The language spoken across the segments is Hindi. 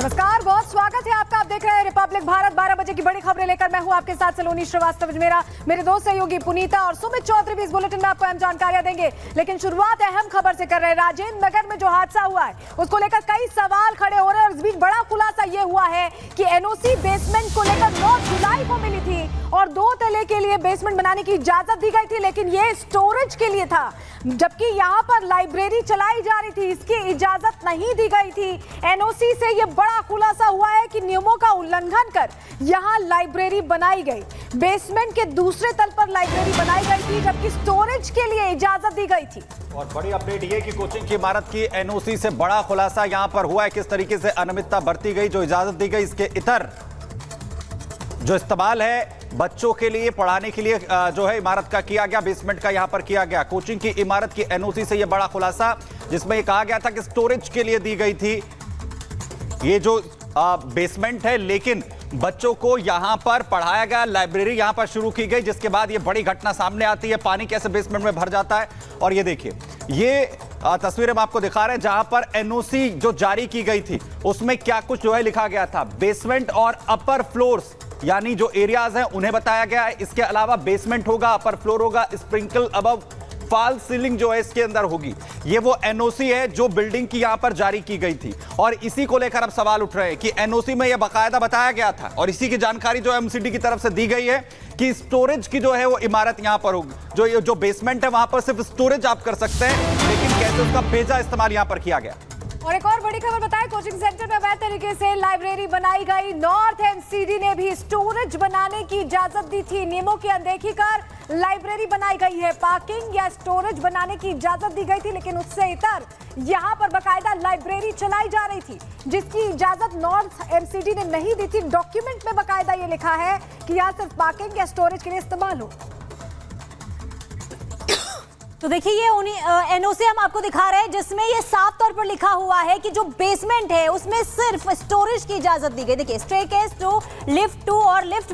नमस्कार, बहुत स्वागत है आपका। आप देख रहे हैं रिपब्लिक भारत। 12 बजे की बड़ी खबरें लेकर मैं हूं आपके साथ सलोनी श्रीवास्तव, मेरे दो सहयोगी पुनीता और सुमित चौधरी भी इस बुलेटिन में आपको अहम जानकारियां देंगे। लेकिन शुरुआत अहम खबर से कर रहे हैं। राजेंद्र नगर में जो हादसा हुआ है उसको लेकर कई सवाल खड़े हो रहे हैं और इस बीच बड़ा खुलासा ये हुआ है कि एनओसी बेसमेंट को लेकर 9 जुलाई को मिली थी और 2 तले के लिए बेसमेंट बनाने की इजाजत दी गई थी, लेकिन ये स्टोरेज के लिए था, जबकि यहाँ पर लाइब्रेरी चलाई जा रही थी, इसकी इजाजत नहीं दी गई थी। एनओसी से ये बड़ा खुलासा हुआ है कि नियमों का उल्लंघन कर यहाँ लाइब्रेरी बनाई गई। बेसमेंट के दूसरे तल पर लाइब्रेरी बनाई गई थी, जबकि स्टोरेज के लिए इजाजत दी गई थी। और बड़ी अपडेट ये कि कोचिंग की इमारत की एनओसी से बड़ा खुलासा यहां पर हुआ है। किस तरीके से अनियमितता बरती गई, जो इजाजत दी गई, इसके इतर जो इस्तेमाल है बच्चों के लिए पढ़ाने के लिए जो है इमारत का किया गया, बेसमेंट का यहां पर किया गया। कोचिंग की इमारत की एनओसी से यह बड़ा खुलासा, जिसमें यह कहा गया था कि स्टोरेज के लिए दी गई थी ये जो बेसमेंट है, लेकिन बच्चों को यहां पर पढ़ाया गया, लाइब्रेरी यहां पर शुरू की गई, जिसके बाद ये बड़ी घटना सामने आती है। पानी कैसे बेसमेंट में भर जाता है। और ये देखिए, ये तस्वीरें हम आपको दिखा रहे हैं जहां पर एनओसी जो जारी की गई थी उसमें क्या कुछ जो है लिखा गया था। बेसमेंट और अपर फ्लोर्स यानी जो एरियाज हैं उन्हें बताया गया है। इसके अलावा बेसमेंट होगा, अपर फ्लोर होगा, स्प्रिंकल अबव फॉल सीलिंग जो है इसके अंदर होगी। ये वो एनओसी है जो बिल्डिंग की यहां पर जारी की गई थी और इसी को लेकर अब सवाल उठ रहे हैं कि एनओसी में यह बाकायदा बताया गया था और इसी की जानकारी जो एमसीडी की तरफ से दी गई है कि स्टोरेज की जो है वो इमारत यहां पर होगी। जो बेसमेंट है वहां पर सिर्फ स्टोरेज आप कर सकते हैं, लेकिन कैसे उसका बेजा इस्तेमाल यहां पर किया गया। और एक और बड़ी खबर बताएं, कोचिंग सेंटर में अवैध तरीके से लाइब्रेरी बनाई गई। नॉर्थ एमसीडी ने भी स्टोरेज बनाने की इजाजत दी थी। नियमों की अनदेखी कर लाइब्रेरी बनाई गई है। पार्किंग या स्टोरेज बनाने की इजाजत दी गई थी, लेकिन उससे इतर यहां पर बकायदा लाइब्रेरी चलाई जा रही थी, जिसकी इजाजत नॉर्थ एमसीडी ने नहीं दी थी। डॉक्यूमेंट में बकायदा ये लिखा है कि यहां सिर्फ पार्किंग या स्टोरेज के लिए इस्तेमाल हो। तो देखिए, ये एनओसी हम आपको दिखा रहे हैं जिसमें ये साफ तौर पर लिखा हुआ है कि जो बेसमेंट है उसमें सिर्फ स्टोरेज की इजाजत दी गई। देखिए, स्टेयरकेस टू लिफ्ट टू और लिफ्ट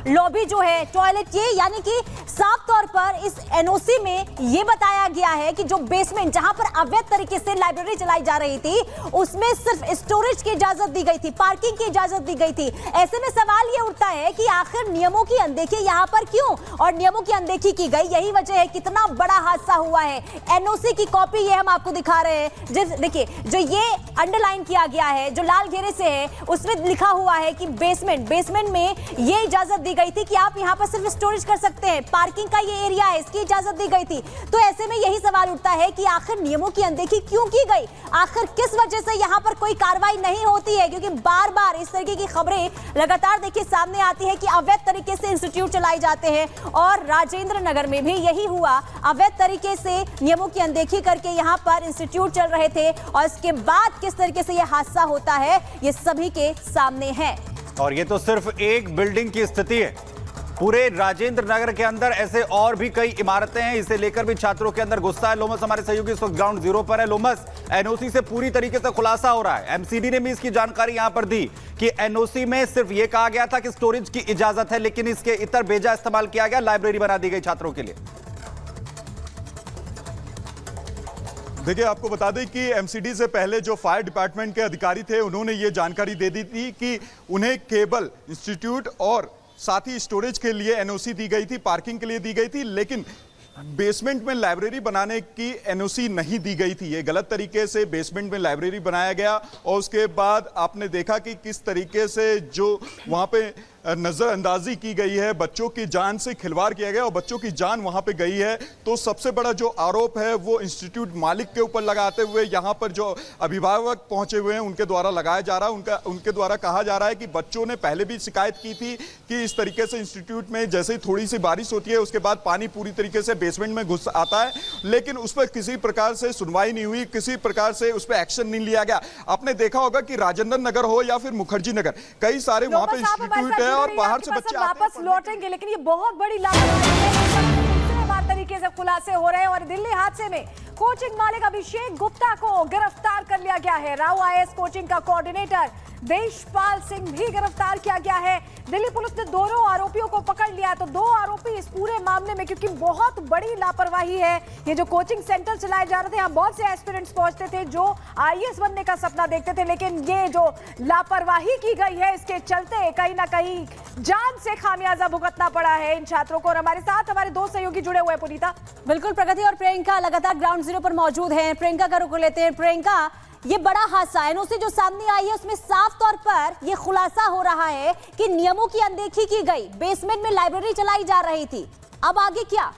लॉबी जो है, टॉयलेट, ये यानी कि साफ तौर पर इस एनओसी में ये बताया गया है कि जो बेसमेंट जहां पर अवैध तरीके से लाइब्रेरी चलाई जा रही थी उसमें सिर्फ स्टोरेज की इजाजत दी गई थी, पार्किंग की इजाजत दी गई थी। ऐसे में सवाल ये उठता है कि आखिर नियमों की अनदेखी यहां पर क्यों और नियमों की अनदेखी की गई, यही वजह है कितना बड़ा हादसा हुआ है। एनओसी की कॉपी ये हम आपको दिखा रहे हैं। देखिए, जो ये अंडरलाइन किया गया है, जो लाल घेरे से है, उसमें लिखा हुआ है कि बेसमेंट में ये इजाजत दी गई थी कि आप यहां पर सिर्फ स्टोरेज कर सकते हैं। पार्किंग का ये एरिया है, इसकी इजाजत दी गई थी। तो ऐसे में यही सवाल उठता है कि आखिर नियमों की अनदेखी क्यों की गई, आखिर किस वजह से यहां पर कोई कार्रवाई नहीं होती है। क्योंकि बार बार इस तरीके की खबरें लगातार देखिए सामने आती है कि अवैध तरीके से इंस्टीट्यूट चलाए जाते हैं और राजेंद्र नगर में भी यही हुआ। अवैध तरीके से नियमों की अनदेखी करके यहां पर इंस्टीट्यूट चल रहे थे और इसके बाद किस तरीके से यह हादसा होता है ये सभी के सामने है। और ये तो सिर्फ एक बिल्डिंग की स्थिति है, पूरे राजेंद्र नगर के अंदर ऐसे और भी कई इमारतें हैं। इसे लेकर भी छात्रों के अंदर गुस्सा है। लोमस हमारे सहयोगी इस वक्त ग्राउंड जीरो पर है। लोमस, एनओसी से पूरी तरीके से खुलासा हो रहा है। एमसीडी ने भी इसकी जानकारी यहां पर दी कि एनओसी में सिर्फ यह कहा गया था कि स्टोरेज की इजाजत है, लेकिन इसके इतर बेजा इस्तेमाल किया गया, लाइब्रेरी बना दी गई छात्रों के लिए। देखिए, आपको बता दें कि एमसीडी से पहले जो फायर डिपार्टमेंट के अधिकारी थे उन्होंने ये जानकारी दे दी थी कि उन्हें केवल इंस्टीट्यूट और साथ ही स्टोरेज के लिए एनओसी दी गई थी, पार्किंग के लिए दी गई थी, लेकिन बेसमेंट में लाइब्रेरी बनाने की एनओसी नहीं दी गई थी। ये गलत तरीके से बेसमेंट में लाइब्रेरी बनाया गया और उसके बाद आपने देखा कि किस तरीके से जो वहाँ पे नज़रअंदाजी की गई है, बच्चों की जान से खिलवाड़ किया गया और बच्चों की जान वहां पे गई है। तो सबसे बड़ा जो आरोप है वो इंस्टीट्यूट मालिक के ऊपर लगाते हुए यहां पर जो अभिभावक पहुंचे हुए हैं उनके द्वारा लगाया जा रहा है। उनके द्वारा कहा जा रहा है कि बच्चों ने पहले भी शिकायत की थी कि इस तरीके से इंस्टीट्यूट में जैसे ही थोड़ी सी बारिश होती है उसके बाद पानी पूरी तरीके से बेसमेंट में घुस आता है, लेकिन उस पर किसी प्रकार से सुनवाई नहीं हुई, किसी प्रकार से उस पर एक्शन नहीं लिया गया। आपने देखा होगा कि राजेंद्र नगर हो या फिर मुखर्जी नगर, कई सारे वहां पे इंस्टीट्यूट है और बाहर से बच्चे वापस लौटेंगे, लेकिन ये बहुत बड़ी लापरवाही है। तरीके से खुलासे हो रहे हैं और दिल्ली हादसे में कोचिंग मालिक अभिषेक गुप्ता को गिरफ्तार कर लिया गया है। राव आईएएस कोचिंग का कोऑर्डिनेटर देशपाल सिंह भी गिरफ्तार किया गया है। दिल्ली पुलिस ने दोनों आरोपियों को पकड़ लिया है। तो दो आरोपी इस पूरे मामले में, क्योंकि बहुत बड़ी लापरवाही है। ये जो कोचिंग सेंटर चलाए जा रहे थे, यहाँ बहुत से एस्पिरेंट्स पहुंचते थे जो आईएएस बनने का सपना देखते थे, लेकिन ये जो लापरवाही की गई है, इसके चलते कहीं ना कहीं जान से खामियाजा भुगतना पड़ा है इन छात्रों को। और हमारे साथ हमारे दो सहयोगी जुड़े हुए हैं, पुनीता। बिल्कुल, प्रगति और प्रियंका लगातार ग्राउंड जीरो पर मौजूद हैं। प्रियंका का रुख लेते हैं। प्रियंका, ये बड़ा हादसा एनओसी जो सामने आई है उसमें साफ तौर पर यह खुलासा हो रहा है कि नियमों की अनदेखी की गई, बेसमेंट में लाइब्रेरी चलाई जा रही थी। अब आगे क्या?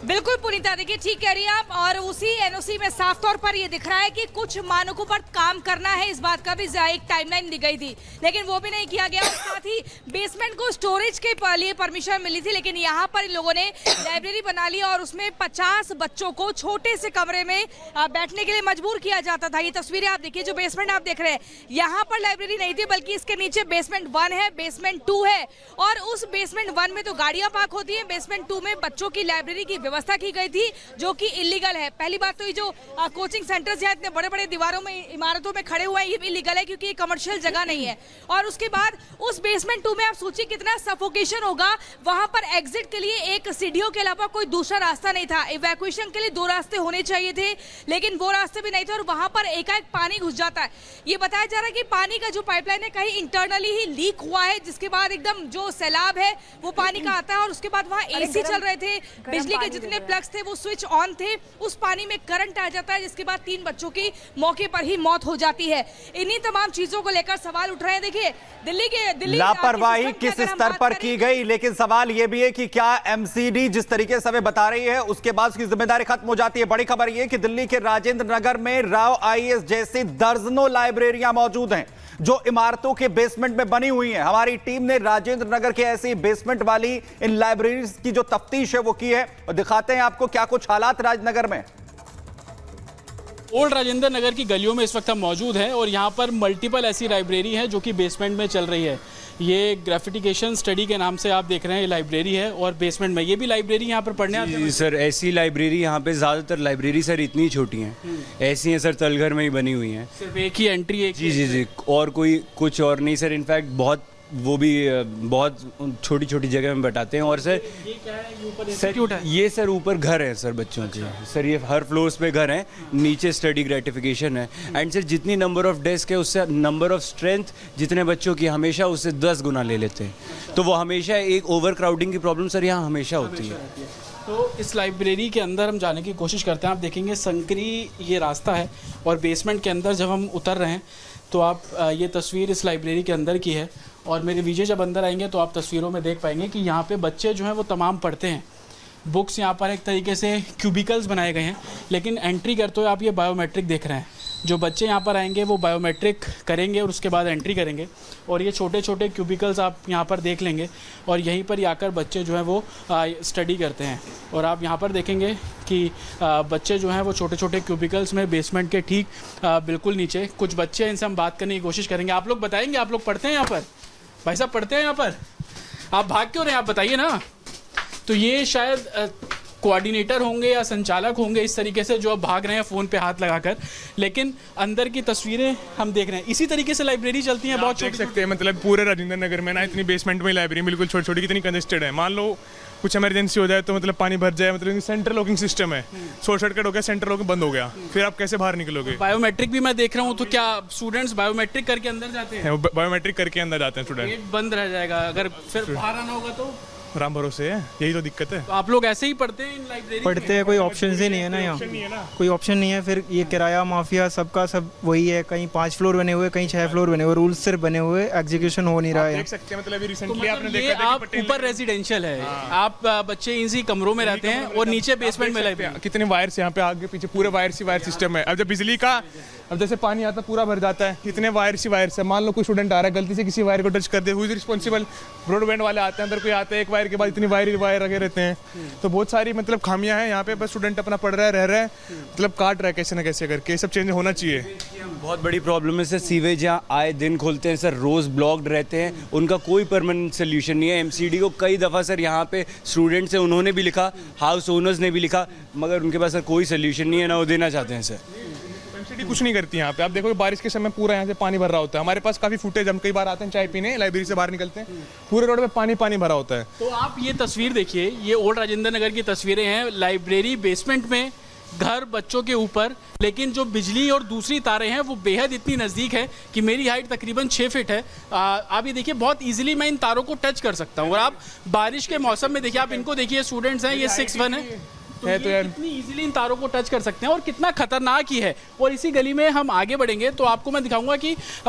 बिल्कुल पुनीता, देखिए ठीक कह रही हैं आप। और उसी एनओसी में साफ तौर पर ये दिख रहा है कि कुछ मानकों पर काम करना है, इस बात का भी एक टाइमलाइन दी गई थी, लेकिन वो भी नहीं किया गया। और साथ ही बेसमेंट को स्टोरेज के लिए परमिशन मिली थी, लेकिन यहाँ पर इन लोगों ने लाइब्रेरी बना ली और उसमें 50 बच्चों को छोटे से कमरे में बैठने के लिए मजबूर किया जाता था। ये तस्वीरें आप देखिए, जो बेसमेंट आप देख रहे हैं, यहाँ पर लाइब्रेरी नहीं थी, बल्कि इसके नीचे बेसमेंट 1 है, बेसमेंट 2 है। और उस बेसमेंट 1 में तो गाड़ियां पार्क होती है, बेसमेंट 2 में बच्चों की लाइब्रेरी की व्यवस्था की गई थी, जो कि इलीगल है। पहली बात तो ये जो कोचिंग सेंटर्स यहाँ इतने बड़े बड़े दीवारों में, इमारतों में खड़े हुए हैं, ये भी इलीगल है, क्योंकि ये कमर्शियल जगह नहीं है। और उसके बाद उस बेसमेंट 2 में आप सोचिए कितना सफोकेशन होगा। वहां पर एग्जिट के लिए एक सीढ़ियों के अलावा कोई दूसरा रास्ता नहीं था। इवैक्यूएशन के लिए 2 रास्ते होने चाहिए थे, लेकिन वो रास्ते भी नहीं थे। और वहां पर एकाएक पानी घुस जाता है। ये बताया जा रहा है कि पानी का जो पाइपलाइन है कहीं इंटरनली ही लीक हुआ है, जिसके बाद एकदम जो सैलाब है वो पानी का आता है। और उसके बाद वहां एसी चल रहे थे, बिजली के जितने प्लग्स थे वो स्विच ऑन थे, उस पानी में करंट आ जाता है, जिसके बाद 3 बच्चों की मौके पर ही मौत हो जाती है। इन्हीं तमाम चीजों को लेकर सवाल उठ रहे हैं। देखिए दिल्ली लापरवाही किस स्तर पर की गई, लेकिन सवाल यह भी है कि क्या एमसीडी जिस तरीके से हमें बता रही है उसके बाद उसकी जिम्मेदारी खत्म हो जाती है। बड़ी खबर यह कि दिल्ली के राजेंद्र नगर में राव आईएएस जैसी दर्जनों लाइब्रेरियां मौजूद हैं जो इमारतों के बेसमेंट में बनी हुई हैं। हमारी टीम ने राजेंद्र नगर के ऐसी बेसमेंट वाली इन लाइब्रेरीज की जो तफ्तीश है वो की है, और दिखाते हैं आपको क्या कुछ हालात राजनगर में। ओल्ड राजेंद्र नगर की गलियों में इस वक्त हम मौजूद हैं और यहाँ पर मल्टीपल ऐसी लाइब्रेरी है जो कि बेसमेंट में चल रही है। ये ग्राफिटिकेशन स्टडी के नाम से आप देख रहे हैं, ये लाइब्रेरी है और बेसमेंट में ये भी लाइब्रेरी यहाँ पर पढ़ने आते हैं। जी सर, ऐसी लाइब्रेरी यहाँ पे ज़्यादातर लाइब्रेरी सर इतनी छोटी हैं, ऐसी हैं सर, तलघर में ही बनी हुई हैं। सिर्फ एक ही एंट्री, एक जी, और कोई कुछ और नहीं सर। इनफैक्ट बहुत वो भी बहुत छोटी छोटी जगह में बैठाते हैं। और सर ये क्या है, ये ऊपर सर इंस्टीट्यूट है? ये सर ऊपर घर है सर बच्चों के। सर ये हर फ्लोर्स पे घर हैं, नीचे स्टडी ग्रेटिफिकेशन है। एंड सर जितनी नंबर ऑफ डेस्क है उससे नंबर ऑफ स्ट्रेंथ जितने बच्चों की हमेशा उससे 10 गुना ले लेते हैं। तो वो हमेशा एक ओवर क्राउडिंग की प्रॉब्लम सर यहाँ हमेशा होती है। तो इस लाइब्रेरी के अंदर हम जाने की कोशिश करते हैं। आप देखेंगे संकरी ये रास्ता है और बेसमेंट के अंदर जब हम उतर रहे हैं तो आप ये तस्वीर इस लाइब्रेरी के अंदर की है। और मेरे विजय जब अंदर आएंगे तो आप तस्वीरों में देख पाएंगे कि यहाँ पे बच्चे जो हैं वो तमाम पढ़ते हैं। बुक्स यहाँ पर एक तरीके से क्यूबिकल्स बनाए गए हैं, लेकिन एंट्री करते हुए आप ये बायोमेट्रिक देख रहे हैं। जो बच्चे यहाँ पर आएंगे वो बायोमेट्रिक करेंगे और उसके बाद एंट्री करेंगे। और ये छोटे छोटे क्यूबिकल्स आप यहाँ पर देख लेंगे और यहीं पर आकर बच्चे जो हैं वो स्टडी करते हैं। और आप यहाँ पर देखेंगे कि बच्चे जो हैं वो छोटे छोटे क्यूबिकल्स में बेसमेंट के ठीक बिल्कुल नीचे कुछ बच्चे, इनसे हम बात करने की कोशिश करेंगे। आप लोग बताएंगे, आप लोग पढ़ते हैं यहाँ पर? भाई साहब पढ़ते हैं यहाँ पर? आप भाग क्यों रहे हैं, आप बताइए ना। तो ये शायद कोऑर्डिनेटर होंगे या संचालक होंगे इस तरीके से, जो अब भाग रहे हैं फ़ोन पे हाथ लगाकर। लेकिन अंदर की तस्वीरें हम देख रहे हैं, इसी तरीके से लाइब्रेरी चलती है। बहुत देख सकते हैं, मतलब पूरे राजेंद्र नगर में ना इतनी बेसमेंट में लाइब्रेरी बिल्कुल छोटी छोटी, कितनी कंजेस्टेड है। मान लो कुछ इमरजेंसी हो जाए तो मतलब पानी भर जाए, मतलब सेंट्रल लॉकिंग सिस्टम है, शॉर्टकट हो गया, सेंट्रल लॉकिंग बंद हो गया, फिर आप कैसे बाहर निकलोगे? बायोमेट्रिक भी मैं देख रहा हूँ, तो क्या स्टूडेंट्स बायोमेट्रिक करके अंदर जाते हैं? बायोमेट्रिक करके अंदर जाते हैं स्टूडेंट। गेट बंद रह जाएगा अगर फिर बाहर आना होगा तो? राम भरोसे है, यही तो दिक्कत है। तो आप लोग ऐसे ही पढ़ते हैं इन लाइब्रेरी? पढ़ते हैं, कोई ऑप्शन ही नहीं है ना यहाँ, कोई ऑप्शन नहीं है। फिर ये किराया माफिया सबका सब वही है, कहीं 5 फ्लोर बने हुए, कहीं 6 फ्लोर बने हुए, रूल्स सिर्फ बने हुए, एग्जीक्यूशन हो नहीं रहा है। देख सकते हैं, मतलब रिसेंटली आपने ये देखा आप ऊपर रेजिडेंशियल है, आप बच्चे इसी कमरों में रहते हैं और नीचे बेसमेंट में लाइब्रेरी। कितने वायर्स यहाँ पे आगे पीछे पूरे वायर सिस्टम है। अब जब बिजली का, अब जैसे पानी आता पूरा भर जाता है, इतने वायर्स है। मान लो कोई स्टूडेंट आ रहा है, गलती से किसी वायर को टच कर दे, हु इज रिस्पॉन्सिबल? ब्रॉडबैंड वाले आते हैं, अंदर कोई आता है, एक वायर के बाद इतनी वायर लगे रहते हैं। तो बहुत सारी मतलब खामियां हैं यहाँ पे। बस स्टूडेंट अपना पढ़ रहा है, रह रहा है, मतलब काट रहा है कैसे ना कैसे करके। सब चेंज होना चाहिए। बहुत बड़ी प्रॉब्लम है सर, सीवेज यहाँ आए दिन खोलते हैं सर, रोज ब्लॉक्ड रहते हैं, उनका कोई परमानेंट सोल्यूशन नहीं है। एमसीडी को कई दफ़ा सर यहाँ पे स्टूडेंट्स हैं, उन्होंने भी लिखा, हाउस ओनर्स ने भी लिखा, मगर उनके पास सर कोई सोल्यूशन नहीं है, ना वो देना चाहते हैं सर। एमसीडी कुछ नहीं करती यहाँ पे। आप देखो बारिश के समय पूरा यहाँ से पानी भर रहा होता है। हमारे पास काफी फुटेज, हम कई बार आते हैं चाय पीने, लाइब्रेरी से बाहर निकलते हैं, पूरे रोड पे पानी पानी भरा होता है। तो आप ये तस्वीर देखिए, ये ओल्ड राजेंद्र नगर की तस्वीरें हैं। लाइब्रेरी बेसमेंट में, घर बच्चों के ऊपर, लेकिन जो बिजली और दूसरी तारें हैं वो बेहद इतनी नज़दीक है कि मेरी हाइट तकरीबन 6 फीट है। आप ये देखिए, बहुत इजीली मैं इन तारों को टच कर सकता हूँ। और आप बारिश के मौसम में देखिए, आप इनको देखिए, स्टूडेंट्स हैं, ये 6'1" है, तो यार कितनी इजीली इन तारों को टच कर सकते हैं और कितना खतरनाक ही है। और इसी गली में हम आगे बढ़ेंगे तो आपको मैं दिखाऊंगा कि